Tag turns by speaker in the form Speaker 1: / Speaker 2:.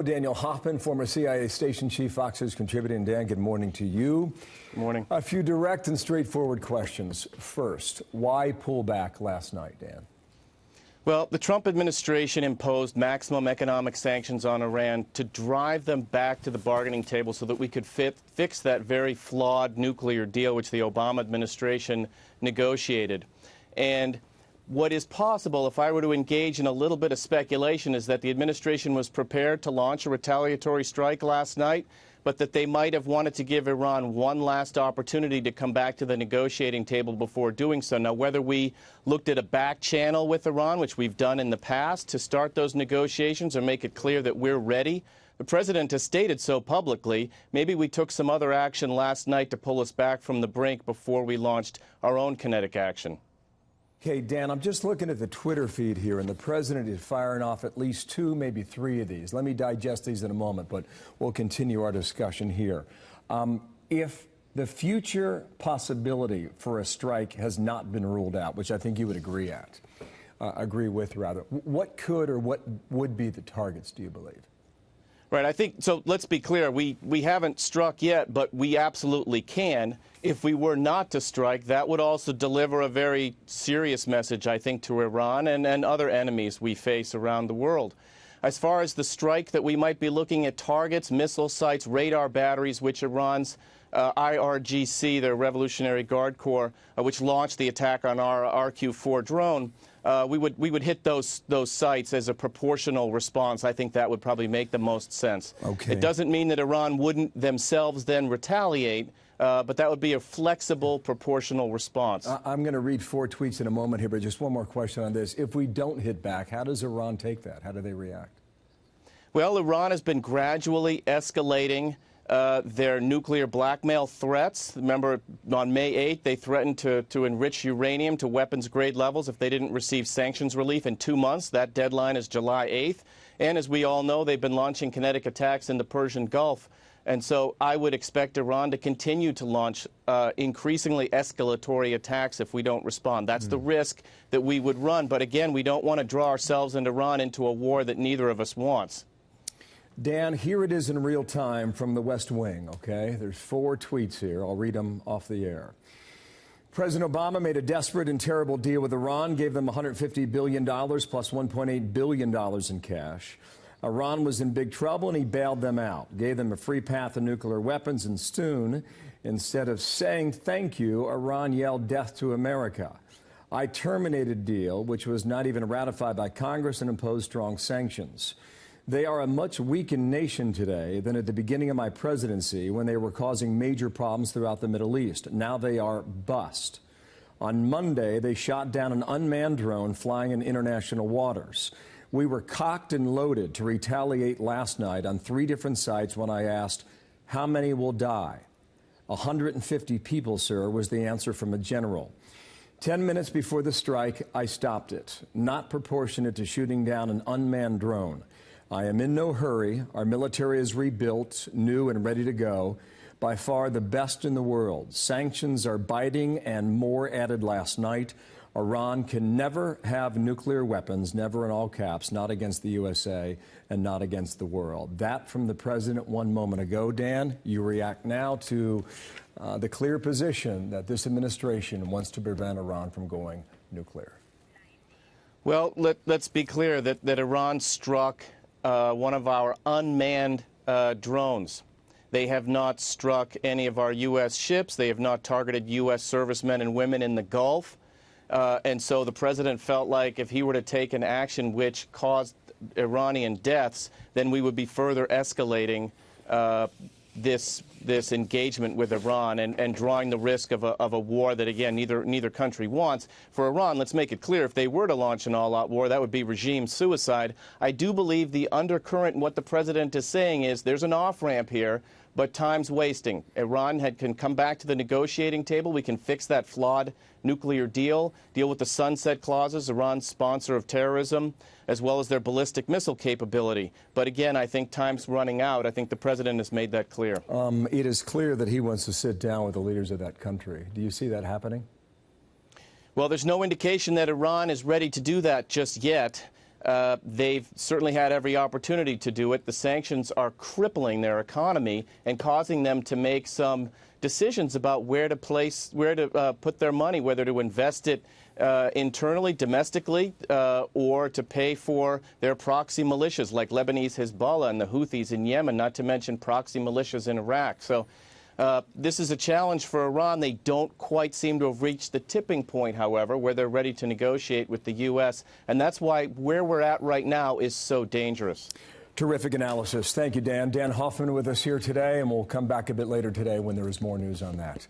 Speaker 1: Daniel Hoffman, former CIA station chief, Fox News contributor. And Dan, good morning to you.
Speaker 2: Good morning.
Speaker 1: A few direct and straightforward questions. First, why pull back last night, Dan?
Speaker 2: Well, the Trump administration imposed maximum economic sanctions on Iran to drive them back to the bargaining table so that we could fix that very flawed nuclear deal which the Obama administration negotiated. And what is possible, if I were to engage in a little bit of speculation, is that the administration was prepared to launch a retaliatory strike last night, but that they might have wanted to give Iran one last opportunity to come back to the negotiating table before doing so. Now, whether we looked at a back channel with Iran, which we've done in the past, to start those negotiations or make it clear that we're ready, the president has stated so publicly. Maybe we took some other action last night to pull us back from the brink before we launched our own kinetic action.
Speaker 1: Okay, Dan, I'm just looking at the Twitter feed here, and the president is firing off at least two, maybe three of these. Let me digest these in a moment, but we'll continue our discussion here. If the future possibility for a strike has not been ruled out, which I think you would agree with, what could or what would be the targets, do you believe?
Speaker 2: Right. I think so. Let's be clear. We haven't struck yet, but we absolutely can. If we were not to strike, that would also deliver a very serious message, I think, to Iran and other enemies we face around the world. As far as the strike that we might be looking at targets, missile sites, radar batteries, which Iran's IRGC, their Revolutionary Guard Corps, which launched the attack on our RQ-4 drone, we would hit those sites as a proportional response. I think that would probably make the most sense.
Speaker 1: Okay.
Speaker 2: It doesn't mean that Iran wouldn't themselves then retaliate, but that would be a flexible, proportional response.
Speaker 1: I'm going to read 4 tweets in a moment here, but just one more question on this. If we don't hit back, how does Iran take that? How do they react?
Speaker 2: Well, Iran has been gradually escalating their nuclear blackmail threats. Remember, on May 8th, they threatened to enrich uranium to weapons-grade levels if they didn't receive sanctions relief in 2 months. That deadline is July 8th. And as we all know, they've been launching kinetic attacks in the Persian Gulf. And so I would expect Iran to continue to launch increasingly escalatory attacks if we don't respond. That's the risk that we would run. But again, we don't want to draw ourselves and Iran into a war that neither of us wants.
Speaker 1: Dan, here it is in real time from the West Wing, okay? There's 4 tweets here. I'll read them off the air. President Obama made a desperate and terrible deal with Iran, gave them $150 billion plus $1.8 billion in cash. Iran was in big trouble, and he bailed them out, gave them a free path to nuclear weapons, and soon, instead of saying thank you, Iran yelled death to America. I terminated a deal which was not even ratified by Congress and imposed strong sanctions. They are a much weakened nation today than at the beginning of my presidency when they were causing major problems throughout the Middle East. Now they are bust. On Monday, they shot down an unmanned drone flying in international waters. We were cocked and loaded to retaliate last night on 3 different sites when I asked, how many will die? 150 people, sir, was the answer from a general. 10 minutes before the strike, I stopped it, not proportionate to shooting down an unmanned drone. I am in no hurry. Our military is rebuilt, new and ready to go, by far the best in the world. Sanctions are biting and more added last night. Iran can never have nuclear weapons, never in all caps, not against the USA and not against the world. That from the president 1 moment ago. Dan, you react now to the clear position that this administration wants to prevent Iran from going nuclear.
Speaker 2: Well, let's be clear that Iran struck one of our unmanned drones. They have not struck any of our U.S. ships. They have not targeted U.S. servicemen and women in the Gulf. And so the president felt like if he were to take an action which caused Iranian deaths, then we would be further escalating this engagement with Iran and drawing the risk of a war that, again, neither country wants. For Iran, let's make it clear, if they were to launch an all-out war, that would be regime suicide. I do believe the undercurrent in what the president is saying is there's an off-ramp here, but time's wasting. Iran can come back to the negotiating table. We can fix that flawed nuclear deal with the sunset clauses, Iran's sponsor of terrorism, as well as their ballistic missile capability. But again, I think time's running out. I think the president has made that clear.
Speaker 1: It is clear that he wants to sit down with the leaders of that country. Do you see that happening?
Speaker 2: Well, there's no indication that Iran is ready to do that just yet. They've certainly had every opportunity to do it. The sanctions are crippling their economy and causing them to make some decisions about where to put their money, whether to invest it internally, domestically, or to pay for their proxy militias like Lebanese Hezbollah and the Houthis in Yemen, not to mention proxy militias in Iraq. So this is a challenge for Iran. They don't quite seem to have reached the tipping point, however, where they're ready to negotiate with the U.S., and that's why where we're at right now is so dangerous.
Speaker 1: Terrific analysis. Thank you, Dan. Dan Hoffman with us here today, and we'll come back a bit later today when there is more news on that.